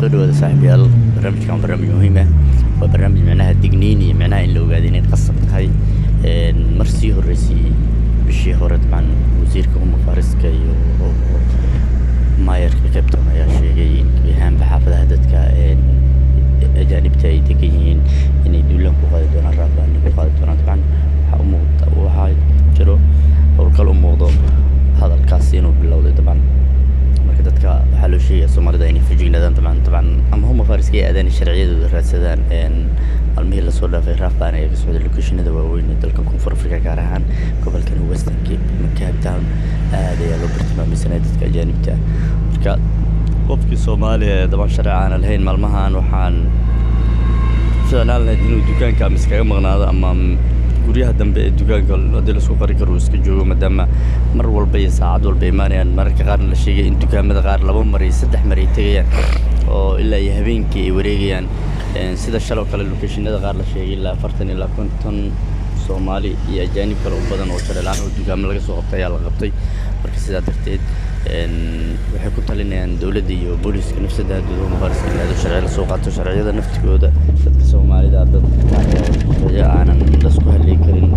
سودو هذا صاحب يال برنامج كان برنامج مهمة وبرنامج معناها الدقنيني معناها إن لو قاعدين يتقصب هاي مرسيه الرئيسي بشي هورد عن وزيركم فارس كي ما يركب ما يشيء بهم بحافظ هذاتك أجانب تاي تكين إن يدلهم بقاعد دون الرابع إن بقاعد دون طبعا حمود وهاي جرو أو كل موضوع هذا الكاسينو باللود طبعا dadka waxa loo sheegay Soomaalida inay fujignaadaan طبعا ama huma fariskay aadaan sharciyadu raadsadaan almihii la soo dhaafay raaftaan ay soo locationada waaweyn ee dalka Koonfur Afrika gaar ahaan gobolka Western Cape Cape Town aad ayaa loo bartilmaameedsanay dadka ajaanibta marka qofkii Soomaaliya dabcan sharci aan lahayn maalmahan waxaan ficlaan lahayd inuu dukaanka iskaga maqnaado ama guryaha dambe ee dukaanka hadii la soo qari karo iska joogo maadaama mar walba iyo saacad walba imaanayaan mararka qaar la sheegay in dukaamada qaar laba mar iyo saddex mar ay tagayaan oo ilaa iyo habeenkii ay wareegayaan sida shalo kale locationada qaar la sheegay ilaa 40 ilaa 50 Soomaali iyo ajaanib kale oo badan oo sharci la'aan oo dukaamo laga soo qabtay ayaa la qabtay marka sidaa darteed waxay ku talinayaan dawladda iyo booliska nafsada dawladda fariska inay sharci la soo qaato sharciyada naftigooda dadka Soomaalida dad aanan la isku halay karin